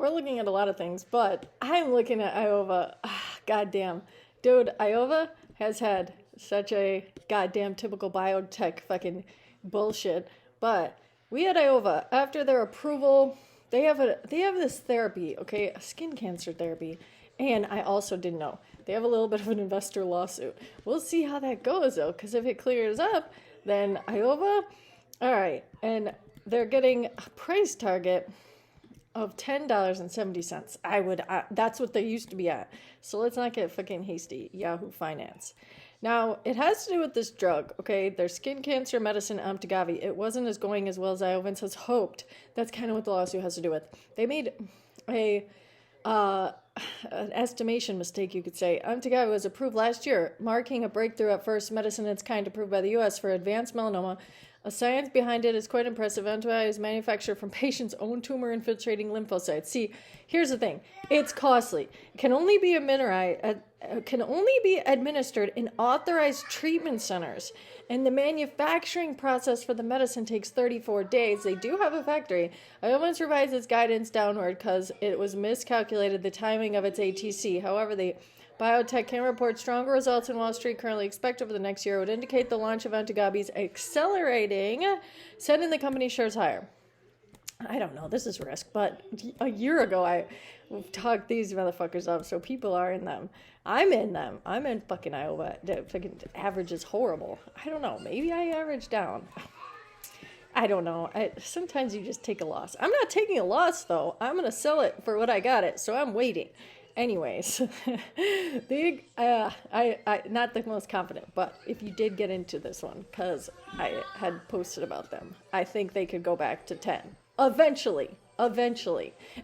We're looking at a lot of things, but I'm looking at Iowa. Goddamn. Dude, Iowa has had such a goddamn typical biotech fucking bullshit. But we at Iowa, after their approval, they have this therapy, okay, a skin cancer therapy. And I also didn't know. They have a little bit of an investor lawsuit. We'll see how that goes, though, because if it clears up, then Iowa, all right, and they're getting a price target of $10.70. That's what they used to be at. So let's not get fucking hasty, Yahoo Finance. Now, it has to do with this drug, okay? Their skin cancer medicine, Amtagavi. It wasn't going as well as Iovans has hoped. That's kind of what the lawsuit has to do with. They made an estimation mistake, you could say. Amtagavi was approved last year, marking a breakthrough at first medicine in its kind approved by the U.S. for advanced melanoma. The science behind it is quite impressive. Amtagavi is manufactured from patients' own tumor-infiltrating lymphocytes. See, here's the thing. It's costly. It can only be administered in authorized treatment centers. And the manufacturing process for the medicine takes 34 days. They do have a factory. I almost revised its guidance downward because it was miscalculated the timing of its ATC. However, the biotech can report stronger results than Wall Street currently expect over the next year. It would indicate the launch of Amtagavi is accelerating, sending the company shares higher. I don't know. This is risk, but a year ago I talked these motherfuckers up, so people are in them. I'm in them. I'm in fucking Iowa. The fucking average is horrible. I don't know. Maybe I average down. I don't know. Sometimes you just take a loss. I'm not taking a loss, though. I'm going to sell it for what I got it, so I'm waiting. Anyways, not the most confident, but if you did get into this one, because I had posted about them, I think they could go back to 10. Eventually.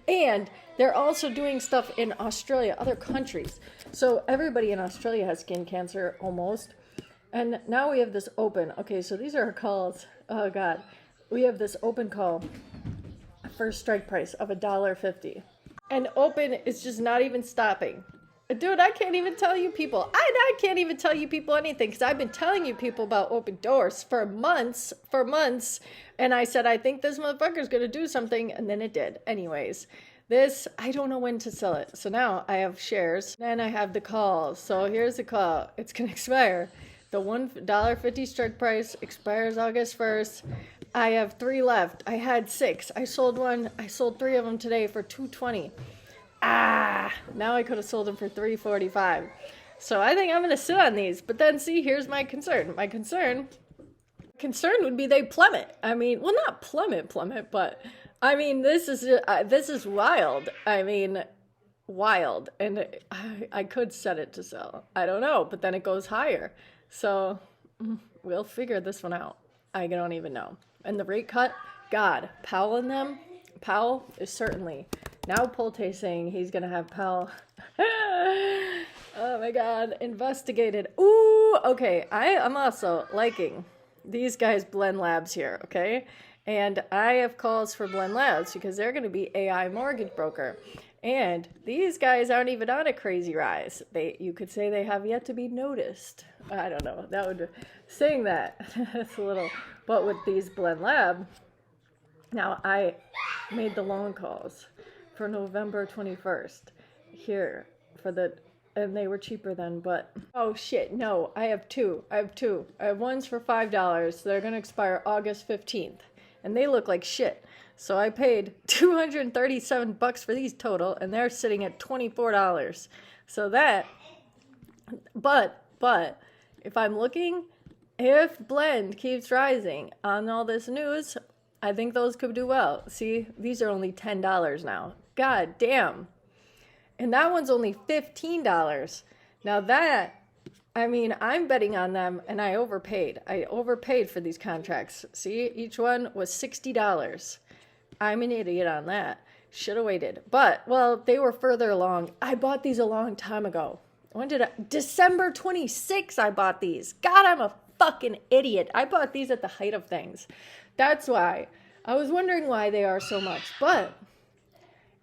And they're also doing stuff in Australia, other countries. So everybody in Australia has skin cancer, almost. And now we have this open. Okay, so these are our calls. Oh, God. We have this open call. First strike price of $1.50. And open is just not even stopping. Dude, I can't even tell you people. I can't even tell you people anything because I've been telling you people about open doors for months. And I said, I think this motherfucker's going to do something. And then it did. Anyways, I don't know when to sell it. So now I have shares. Then I have the call. So here's the call. It's going to expire. The $1.50 strike price expires August 1st. I have 3 left. I had 6. I sold one. I sold 3 of them today for $2.20. Now I could have sold them for $3.45. So I think I'm going to sit on these. But then see, here's my concern. My concern would be they plummet. I mean, well, not plummet, but I mean, this is wild. I mean, wild. And I could set it to sell. I don't know, but then it goes higher. So we'll figure this one out. I don't even know. And the rate cut, God, Powell and them. Powell is certainly now Polte saying he's gonna have Powell. Oh my God, investigated. Ooh, okay. I'm also liking these guys, Blend Labs here. Okay, and I have calls for Blend Labs because they're gonna be AI mortgage broker. And these guys aren't even on a crazy rise. You could say they have yet to be noticed. I don't know. That would saying that. That's a little. But with these Blend Lab, now I made the loan calls for November 21st here and they were cheaper then. But oh shit, no, I have two. I have ones for $5. They're gonna expire August 15th, and they look like shit. So I paid $237 for these total, and they're sitting at $24. So that, but if I'm looking, if Blend keeps rising on all this news, I think those could do well. See, these are only $10 now. God damn. And that one's only $15. Now that, I mean, I'm betting on them, and I overpaid. I overpaid for these contracts. See, each one was $60. I'm an idiot on that. Should have waited. But, well, they were further along. I bought these a long time ago. December 26th I bought these. God, I'm a fucking idiot. I bought these at the height of things. That's why. I was wondering why they are so much. But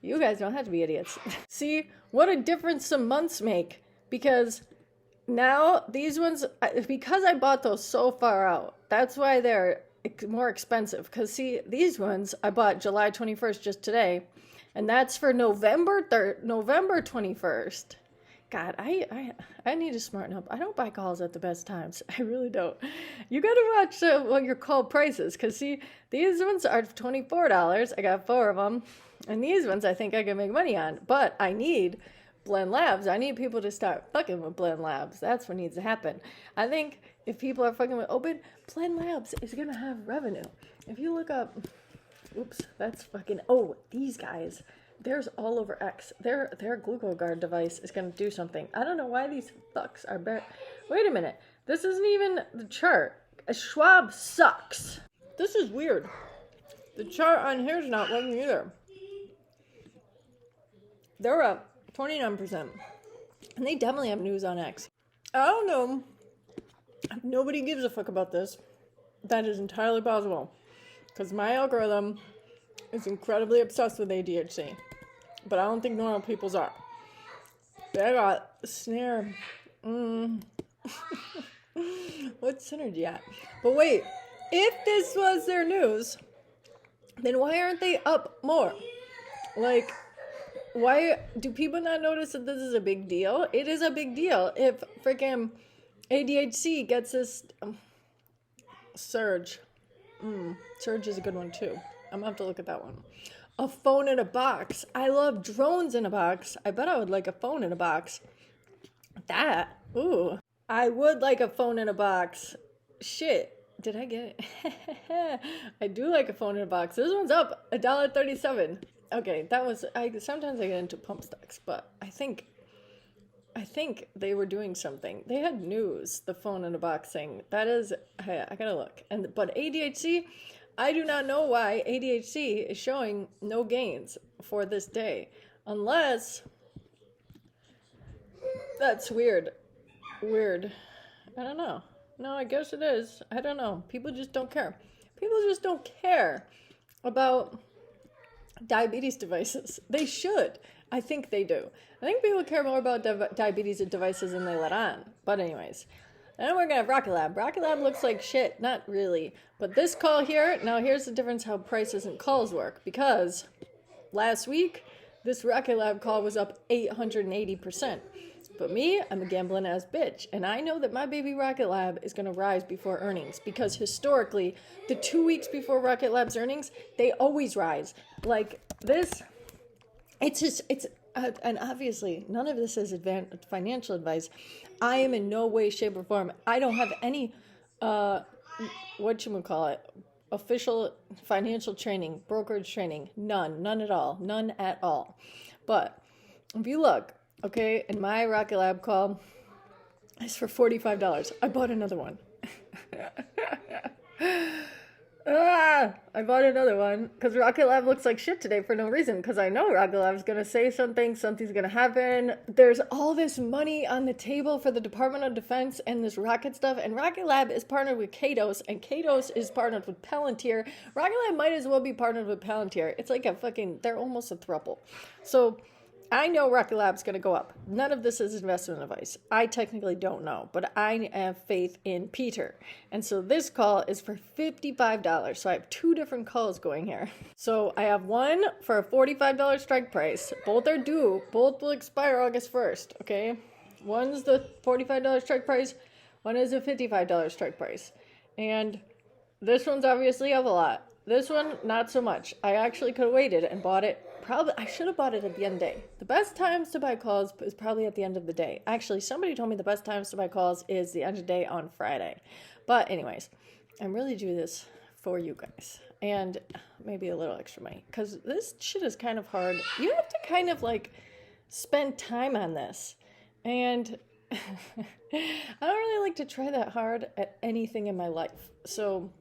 you guys don't have to be idiots. See, what a difference some months make. Because now these ones, because I bought those so far out, that's why they're more expensive. Because see, these ones I bought July 21st just today, And that's for November 21st. God, I need to smarten up. I don't buy calls at the best times. I really don't. You got to watch what your call prices. Because, see, these ones are $24. I got 4 of them. And these ones I think I can make money on. But I need Blend Labs. I need people to start fucking with Blend Labs. That's what needs to happen. I think if people are fucking with Open, Blend Labs is going to have revenue. If you look up... Oops, that's fucking... Oh, these guys... There's all over X. Their GlucoGuard device is going to do something. I don't know why these fucks are bad. Wait a minute. This isn't even the chart. Schwab sucks. This is weird. The chart on here is not working either. They're up 29%. And they definitely have news on X. I don't know. Nobody gives a fuck about this. That is entirely possible. Because my algorithm is incredibly obsessed with ADHD. But I don't think normal people's are. They got snare. What's synergy at? But wait, if this was their news, then why aren't they up more? Like, why do people not notice that this is a big deal? It is a big deal if freaking ADHD gets this surge. Surge is a good one too. I'm gonna have to look at that one. A phone in a box. I love drones in a box. I bet I would like a phone in a box. That. Ooh. I would like a phone in a box. Shit. Did I get it? I do like a phone in a box. This one's up $1.37. Okay, that was... Sometimes I get into pump stocks, but I think they were doing something. They had news, the phone in a box thing. That is... I gotta look. But ADHD... I do not know why ADHD is showing no gains for this day. Unless... That's weird. Weird. I don't know. No, I guess it is. I don't know. People just don't care. People just don't care about diabetes devices. They should. I think they do. I think people care more about diabetes devices than they let on. But anyways... Then we're going to have Rocket Lab. Rocket Lab looks like shit. Not really. But this call here, now here's the difference how prices and calls work. Because last week, this Rocket Lab call was up 880%. But me, I'm a gambling ass bitch. And I know that my baby Rocket Lab is going to rise before earnings. Because historically, the 2 weeks before Rocket Lab's earnings, they always rise. Like this, and obviously, none of this is financial advice. I am in no way, shape, or form. I don't have any, official financial training, brokerage training. None at all. None at all. But if you look, okay, in my Rocket Lab call, it's for $45. I bought another one. I bought another one because Rocket Lab looks like shit today for no reason, because I know Rocket Lab's going to say something's going to happen. There's all this money on the table for the Department of Defense and this rocket stuff, and Rocket Lab is partnered with Kados, and Kados is partnered with Palantir. Rocket Lab might as well be partnered with Palantir. It's like they're almost a throuple. So I know Rocket Lab's going to go up. None of this is investment advice. I technically don't know, but I have faith in Peter. And so this call is for $55. So I have 2 different calls going here. So I have one for a $45 strike price. Both are due. Both will expire August 1st, okay? One's the $45 strike price. One is a $55 strike price. And this one's obviously up a lot. This one, not so much. I actually could have waited and bought it. I should have bought it at the end of the day. The best times to buy calls is probably at the end of the day. Actually, somebody told me the best times to buy calls is the end of the day on Friday. But anyways, I'm really doing this for you guys. And maybe a little extra money. Because this shit is kind of hard. You have to kind of spend time on this. And I don't really like to try that hard at anything in my life. So...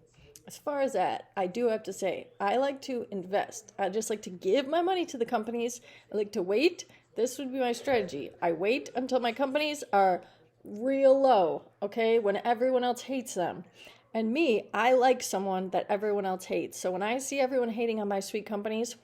as far as that, I do have to say, I like to invest. I just like to give my money to the companies. I like to wait. This would be my strategy. I wait until my companies are real low, okay, when everyone else hates them. And me, I like someone that everyone else hates. So when I see everyone hating on my sweet companies,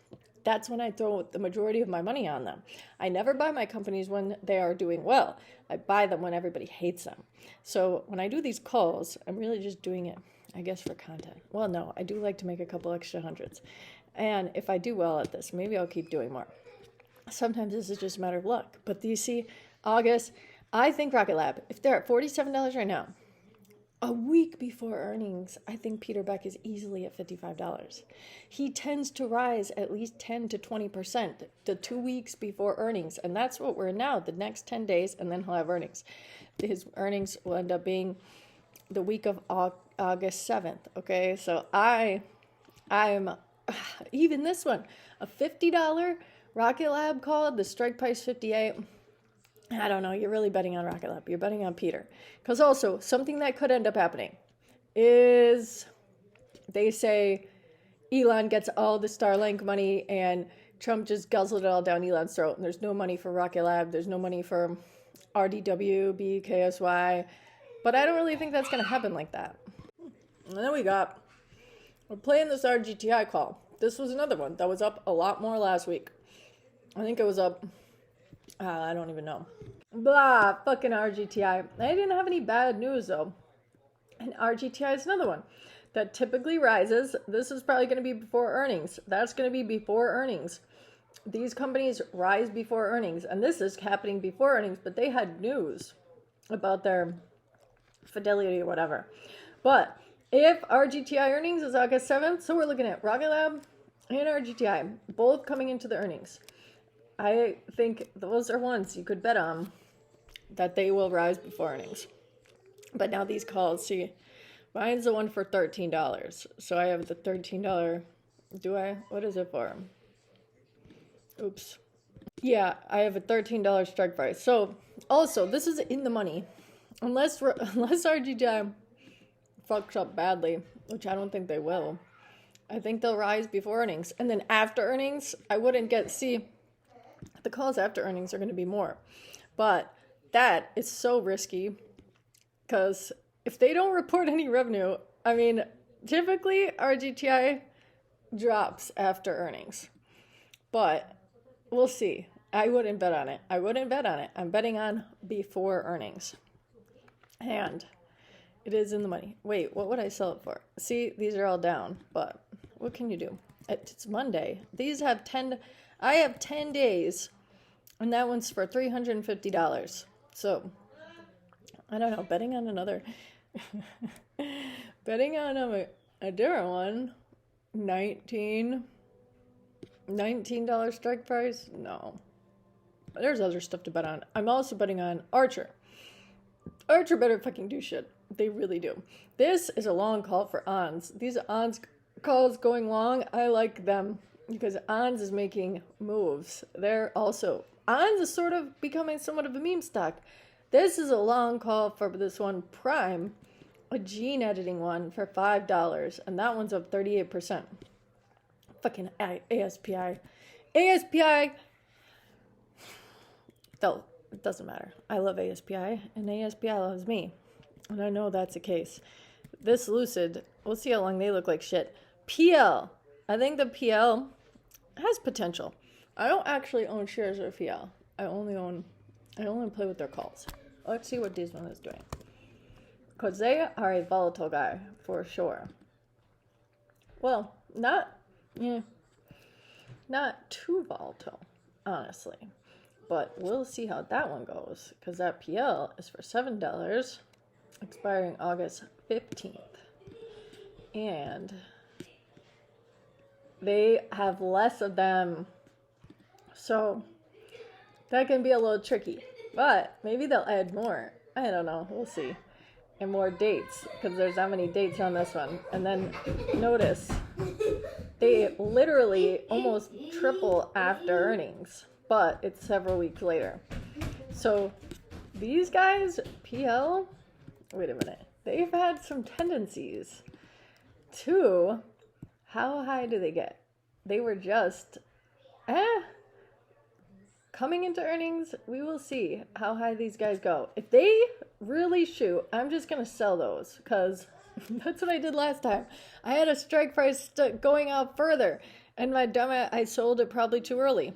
that's when I throw the majority of my money on them. I never buy my companies when they are doing well. I buy them when everybody hates them. So when I do these calls, I'm really just doing it, I guess, for content. Well, no, I do like to make a couple extra hundreds. And if I do well at this, maybe I'll keep doing more. Sometimes this is just a matter of luck. But do you see, August, I think Rocket Lab, if they're at $47 right now, a week before earnings, I think Peter Beck is easily at $55. He tends to rise at least 10 to 20% the 2 weeks before earnings. And that's what we're in now, the next 10 days, and then he'll have earnings. His earnings will end up being the week of August 7th. Okay, so I'm even this one, a $50 Rocket Lab call, the strike price 58. I don't know. You're really betting on Rocket Lab. You're betting on Peter. Because also, something that could end up happening is they say Elon gets all the Starlink money and Trump just guzzled it all down Elon's throat. And there's no money for Rocket Lab. There's no money for RDW, BKSY. But I don't really think that's going to happen like that. And then we're playing this RGTI call. This was another one that was up a lot more last week. I think it was up, I don't even know. Blah, fucking RGTI. I didn't have any bad news though. And RGTI is another one that typically rises. This is probably going to be before earnings. That's going to be before earnings. These companies rise before earnings. And this is happening before earnings, but they had news about their fidelity or whatever. But if RGTI earnings is August 7th, so we're looking at Rocket Lab and RGTI, both coming into the earnings. I think those are ones you could bet on that they will rise before earnings. But now these calls, see, mine's the one for $13. So I have the $13. What is it for? Oops. Yeah, I have a $13 strike price. So also, this is in the money. Unless RGTI fucks up badly, which I don't think they will. I think they'll rise before earnings. And then after earnings, I wouldn't the calls after earnings are going to be more. But that is so risky because if they don't report any revenue, I mean, typically RGTI drops after earnings. But we'll see. I wouldn't bet on it. I'm betting on before earnings. And it is in the money. Wait, what would I sell it for? See, these are all down, but what can you do? It's Monday. I have 10 days, and that one's for $350. So, I don't know, betting on a different one, $19 strike price? No. There's other stuff to bet on. I'm also betting on ACHR. ACHR better fucking do shit. They really do. This is a long call for ONS. These ONS calls going long, I like them because ONS is making moves. ONS is sort of becoming somewhat of a meme stock. This is a long call for this one, Prime, a gene editing one for $5, and that one's up 38%. Fucking ASPI. Though, it doesn't matter. I love ASPI, and ASPI loves me. And I know that's the case. This Lucid, we'll see how long they look like shit. PL. I think the PL has potential. I don't actually own shares of PL. I only play with their calls. Let's see what this one is doing. Because they are a volatile guy, for sure. Well, not too volatile, honestly. But we'll see how that one goes. Because that PL is for $7, expiring August 15th. And they have less of them. So that can be a little tricky. But maybe they'll add more. I don't know. We'll see. And more dates. Because there's that many dates on this one. And then notice they literally almost triple after earnings. But it's several weeks later. So these guys, PL, wait a minute. They've had some tendencies to, how high do they get? They were just, coming into earnings, we will see how high these guys go. If they really shoot, I'm just going to sell those because that's what I did last time. I had a strike price going out further, and my dumbass, I sold it probably too early.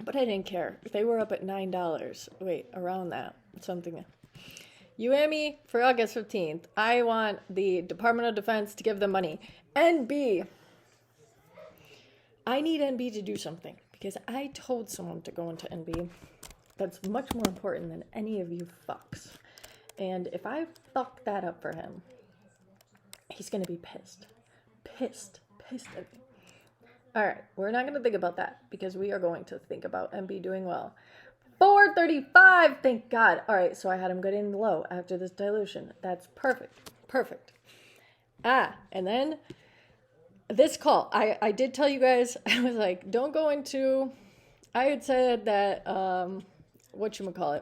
But I didn't care. They were up at $9. Wait, around that. Something. UAMI for August 15th. I want the Department of Defense to give them money. NB. I need NB to do something because I told someone to go into NB. That's much more important than any of you fucks. And if I fuck that up for him, he's going to be pissed. Pissed at me. All right, we're not going to think about that because we are going to think about NB doing well. 435, thank God. All right, so I had him get in low after this dilution. That's perfect. Perfect. And then this call, I did tell you guys, I was like, don't go into, I had said that,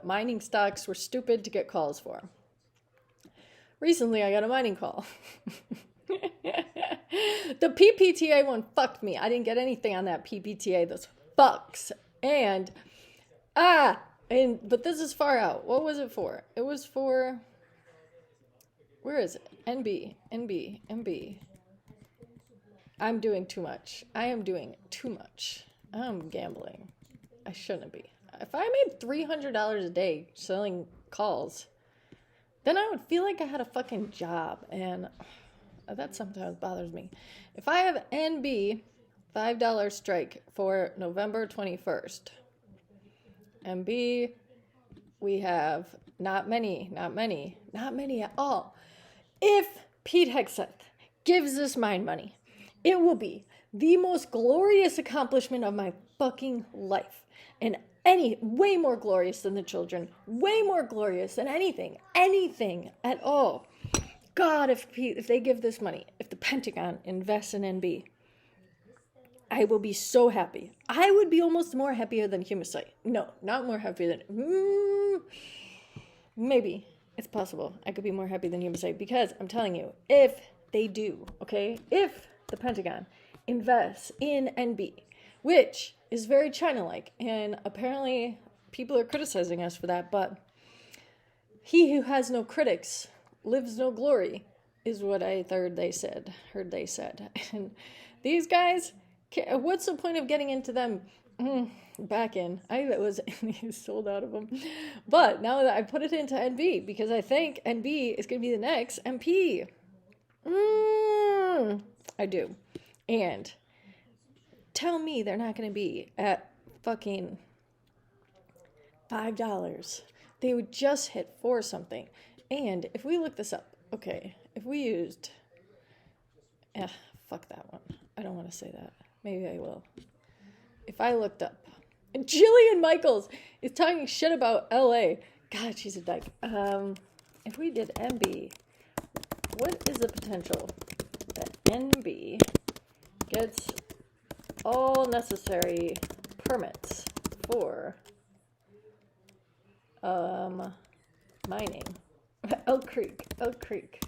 mining stocks were stupid to get calls for. Recently, I got a mining call. The PPTA one fucked me. I didn't get anything on that PPTA. Those fucks. But this is far out. What was it for? It was for, where is it? NB. I'm doing too much. I am doing too much. I'm gambling. I shouldn't be. If I made $300 a day selling calls, then I would feel like I had a fucking job, and that sometimes bothers me. If I have NB $5 strike for November 21st, NB, we have not many at all. If Pete Hegseth gives this mine money, it will be the most glorious accomplishment of my fucking life. And way more glorious than the children, way more glorious than anything at all. God, if they give this money, if the Pentagon invests in NB, I will be so happy. I would be almost more happier than Humusite. No, not more happier than, maybe it's possible. I could be more happy than Humusite because I'm telling you, if they do, okay, if the Pentagon invests in NB, which is very China-like, and apparently people are criticizing us for that, but he who has no critics lives no glory, is what I heard they said. And these guys, what's the point of getting into them back in? I was sold out of them. But now that I put it into NB, because I think NB is going to be the next MP. I do. And tell me they're not going to be at fucking $5. They would just hit 4 something. And if we look this up, okay, if we used, fuck that one. I don't want to say that. Maybe I will. If I looked up, and Jillian Michaels is talking shit about LA. God, she's a dyke. If we did NB, what is the potential that NB gets all necessary permits for mining? Elk Creek.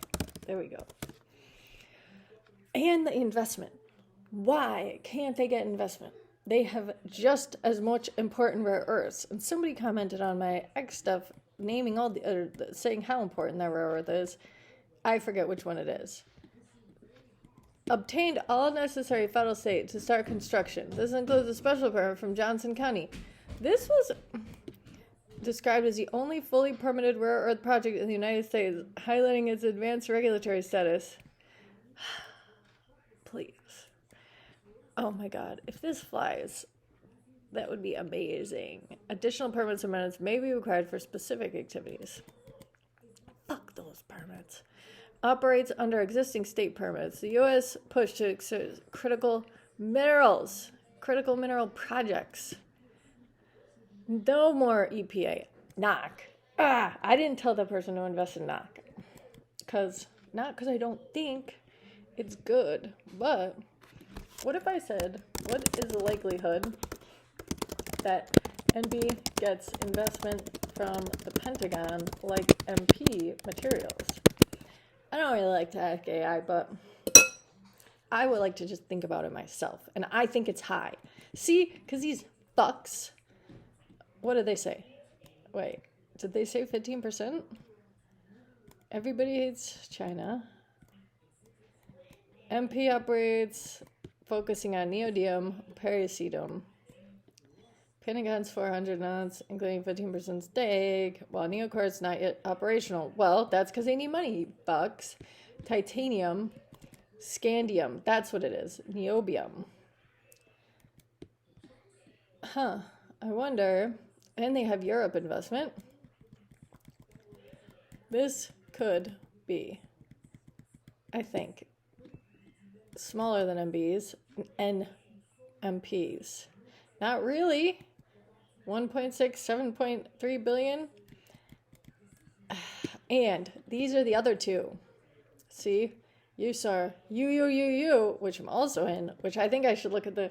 There we go. And the investment. Why can't they get investment? They have just as much important rare earths. And somebody commented on my X stuff, naming all saying how important that rare earth is. I forget which one it is. Obtained all necessary federal state to start construction. This includes a special permit from Johnson County. This was described as the only fully permitted rare earth project in the United States, highlighting its advanced regulatory status. Please. Oh my God. If this flies, that would be amazing. Additional permits and amendments may be required for specific activities. Fuck those permits. Operates under existing state permits. The U.S. push to critical mineral projects. No more EPA. Knock. I didn't tell that person to invest in knock. Not because I don't think it's good, but what if I said, what is the likelihood that NB gets investment from the Pentagon like MP materials? I don't really like to ask AI, but I would like to just think about it myself. And I think it's high. See, because these fucks, what did they say? Wait, did they say 15%? Everybody hates China. MP operates focusing on neodymium, periacetum. Pentagon's 400 knots, including 15% stake, while Neocor's not yet operational. Well, that's because they need money, you fucks. Titanium, scandium, that's what it is. Niobium. I wonder, and they have Europe investment. This could be, I think, smaller than MBs and MPs. Not really. 1.6, 7.3 billion. And these are the other two. See? USAR, UU, which I'm also in, which I think I should look at the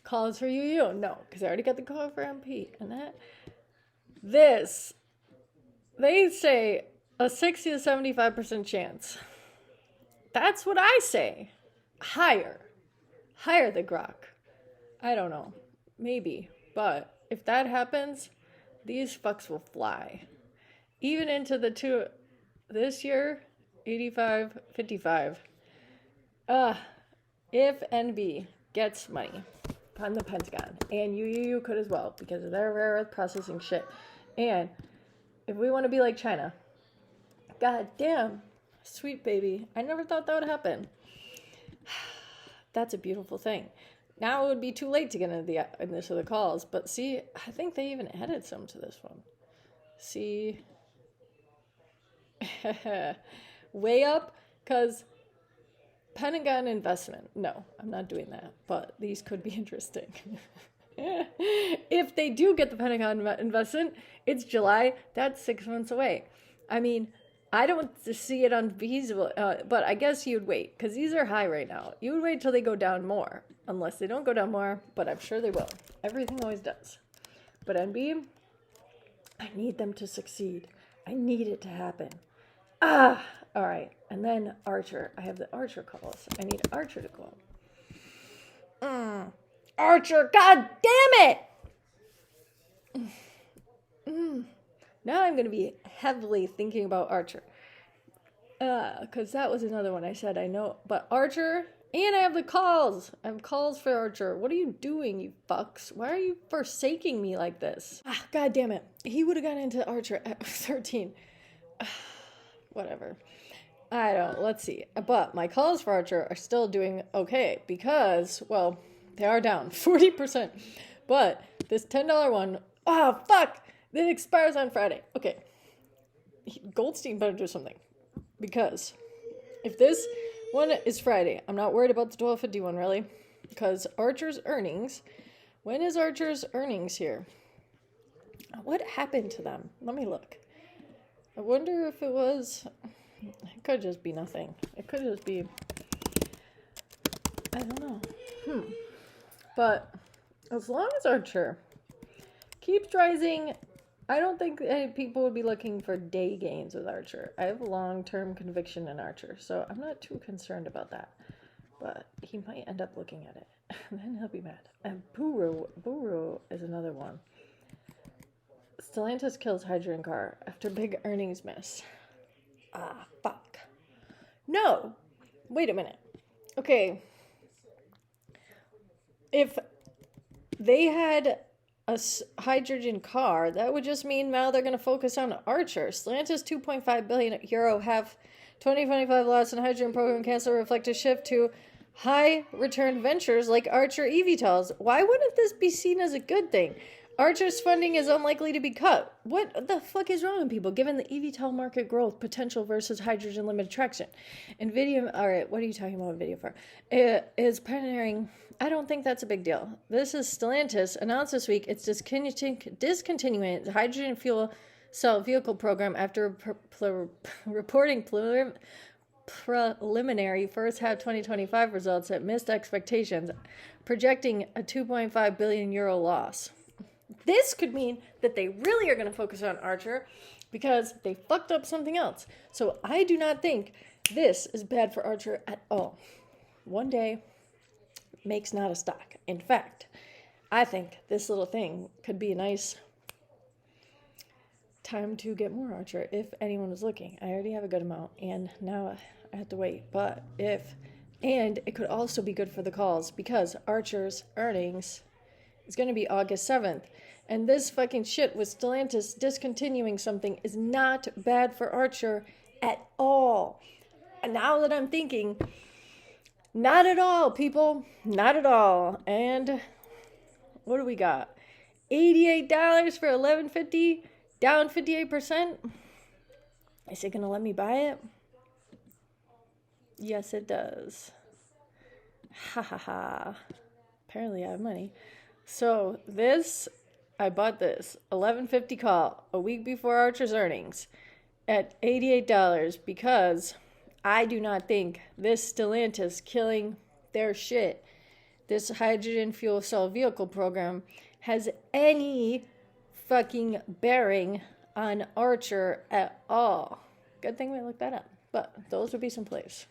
calls for UU. No, because I already got the call for MP. And they say a 60 to 75% chance. That's what I say. Higher the grok. I don't know. Maybe. But if that happens, these fucks will fly. Even into the two this year, 85, 55. If NB gets money on the Pentagon, and UU could as well, because of their rare earth processing shit. And if we want to be like China, god damn, sweet baby. I never thought that would happen. That's a beautiful thing. Now it would be too late to get into the calls, but see, I think they even added some to this one. See, way up, because Pentagon investment. No, I'm not doing that, but these could be interesting. If they do get the Pentagon investment, it's July. That's 6 months away. I mean, I don't see it unfeasible, but I guess you'd wait, because these are high right now. You would wait till they go down more, unless they don't go down more, but I'm sure they will. Everything always does. But NB, I need them to succeed. I need it to happen. All right. And then Archer. I have the Archer calls. I need Archer to call. Archer, god damn it! Now I'm going to be heavily thinking about Archer. Because that was another one I said I know. But Archer, and I have the calls. I have calls for Archer. What are you doing, you fucks? Why are you forsaking me like this? God damn it. He would have gotten into Archer at 13. Whatever. I don't. Let's see. But my calls for Archer are still doing okay because, well, they are down 40%. But this $10 one, fuck! It expires on Friday. Okay. Goldstein better do something. Because if this one is Friday, I'm not worried about the 1251 really. Because Archer's earnings, when is Archer's earnings here? What happened to them? Let me look. I wonder if it could just be nothing. It could just be, I don't know. But as long as Archer keeps rising, I don't think people would be looking for day gains with Archer. I have long-term conviction in Archer, so I'm not too concerned about that. But he might end up looking at it, and then he'll be mad. And Buru is another one. Stellantis kills hydrogen car after big earnings miss. Fuck. No! Wait a minute. Okay. If they had a hydrogen car, that would just mean now they're going to focus on Archer. Stellantis 2.5 billion euro have 2025 loss in hydrogen program cancel reflect a shift to high return ventures like Archer eVTOLs. Why wouldn't this be seen as a good thing? Archer's funding is unlikely to be cut. What the fuck is wrong with people, given the eVTOL market growth potential versus hydrogen limited traction? NVIDIA, all right, what are you talking about NVIDIA for? Is pioneering, I don't think that's a big deal. This is Stellantis announced this week it's discontinuing its hydrogen fuel cell vehicle program after reporting preliminary first half 2025 results that missed expectations, projecting a 2.5 billion euro loss. This could mean that they really are going to focus on Archer because they fucked up something else. So I do not think this is bad for Archer at all. One day makes not a stock. In fact, I think this little thing could be a nice time to get more Archer if anyone is looking. I already have a good amount and now I have to wait. And it could also be good for the calls because Archer's earnings is going to be August 7th. And this fucking shit with Stellantis discontinuing something is not bad for Archer at all. And now that I'm thinking, not at all, people. Not at all. And what do we got? $88 for 1150, down 58%. Is it gonna let me buy it? Yes, it does. Ha ha ha. Apparently I have money. So this, I bought this 1150 call a week before Archer's earnings at $88 because I do not think this Stellantis killing their shit, this hydrogen fuel cell vehicle program, has any fucking bearing on Archer at all. Good thing we looked that up. But those would be some plays.